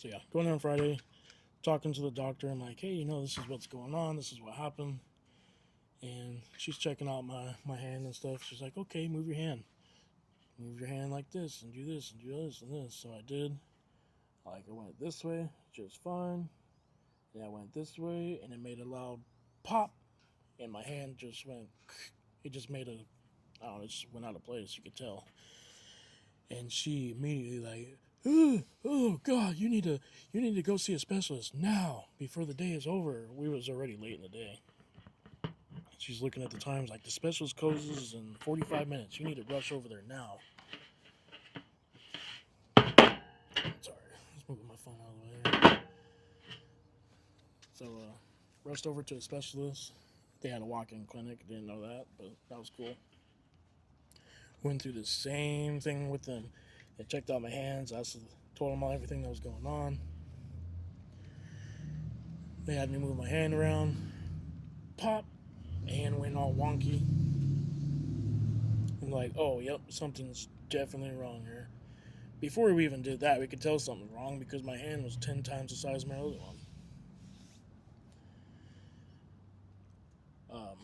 So yeah, going there on Friday, talking to the doctor. I'm like, hey, this is what's going on. This is what happened. And she's checking out my hand and stuff. She's like, okay, move your hand. Move your hand like this and do this and do this and this. So I did. Like I went this way, just fine. And I went this way, and it made a loud pop, and my hand just went. It just made a. I don't know. It just went out of place. You could tell. And she immediately like, oh God, you need to go see a specialist now before the day is over. We was already late in the day. She's looking at the times like the specialist closes in 45 minutes. You need to rush over there now. Sorry, let's move my phone out of the way. So, rushed over to a specialist. They had a walk-in clinic. Didn't know that, but that was cool. Went through the same thing with them. They checked out my hands. I told them everything that was going on. They had me move my hand around. Pop. Hand went all wonky. I'm like, oh, yep, something's definitely wrong here. Before we even did that, we could tell something was wrong because my hand was 10 times the size of my other one. Um,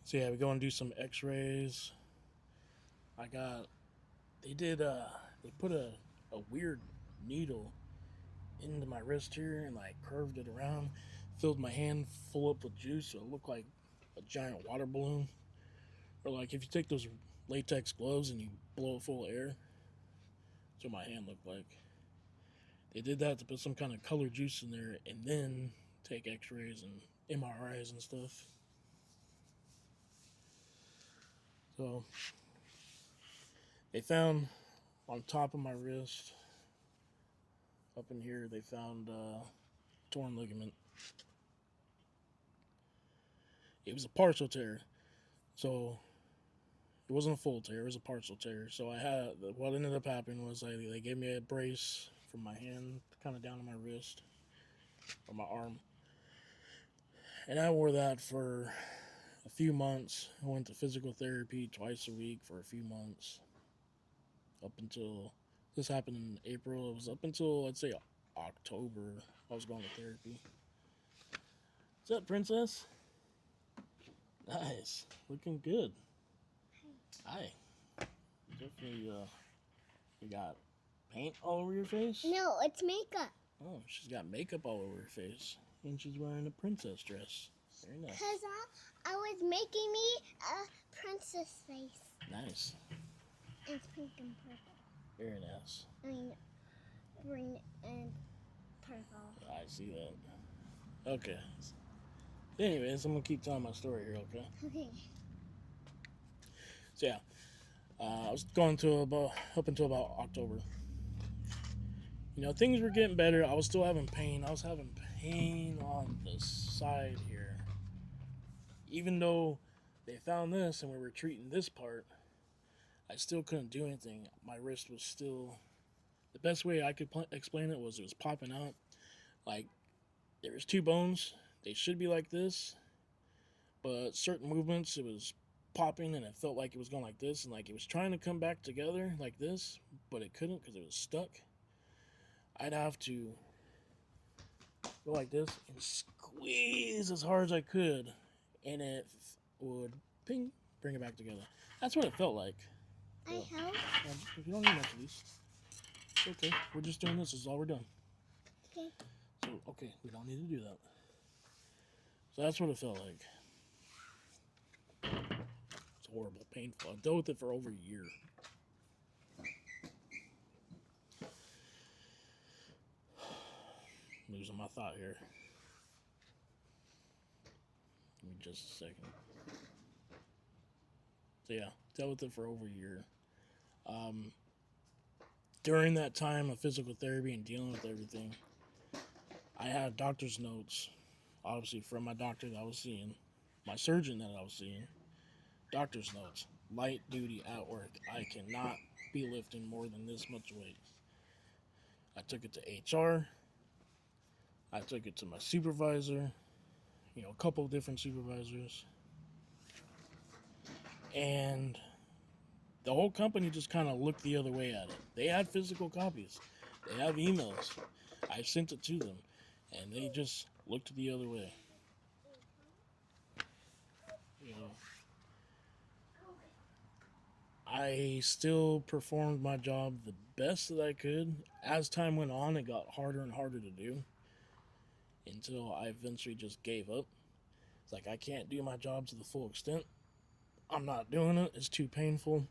so yeah, we go and do some X-rays. They put a weird needle into my wrist here and like curved it around, filled my hand full up with juice, so it looked like a giant water balloon. Or like if you take those latex gloves and you blow it full of air, that's what my hand looked like. They did that to put some kind of color juice in there and then take X-rays and MRIs and stuff. So they found on top of my wrist, up in here, they found torn ligament. It was a partial tear, so it wasn't a full tear. It was a partial tear. So what ended up happening was they gave me a brace from my hand kind of down to my wrist or my arm, and I wore that for a few months. I went to physical therapy twice a week for a few months up until this happened in April. It was up until I'd say October. I was going to therapy. What's up, princess? Nice, looking good. Hi. Definitely, you got paint all over your face? No, it's makeup. Oh, she's got makeup all over her face. And she's wearing a princess dress. Very nice. Because I was making me a princess face. Nice. And it's pink and purple. Very nice. I mean, green and purple. I see that. Okay. Anyways, I'm going to keep telling my story here, okay? Okay. So, yeah. I was going to up until about October. Things were getting better. I was still having pain. I was having pain on the side here. Even though they found this and we were treating this part, I still couldn't do anything. My wrist was still... The best way I could explain it was popping out. Like, there was two bones. They should be like this. But certain movements, it was popping and it felt like it was going like this. And like it was trying to come back together like this. But it couldn't because it was stuck. I'd have to go like this and squeeze as hard as I could, and it would ping, bring it back together. That's what it felt like. I help. If you don't need much of these, it's okay. We're just doing this. This is all we're doing. Okay. So, okay, we don't need to do that. So that's what it felt like. It's horrible, painful. I dealt with it for over a year. Losing my thought here. Give me just a second. So yeah, dealt with it for over a year. During that time of physical therapy and dealing with everything, I had doctor's notes, obviously from my doctor that I was seeing, my surgeon that I was seeing. Doctor's notes, light duty at work. I cannot be lifting more than this much weight. I took it to HR. I took it to my supervisor, a couple of different supervisors. And the whole company just kind of looked the other way at it. They had physical copies, they have emails. I sent it to them, and they just looked the other way. You know, I still performed my job the best that I could. As time went on, it got harder and harder to do until I eventually just gave up. It's like I can't do my job to the full extent. I'm not doing it. It's too painful.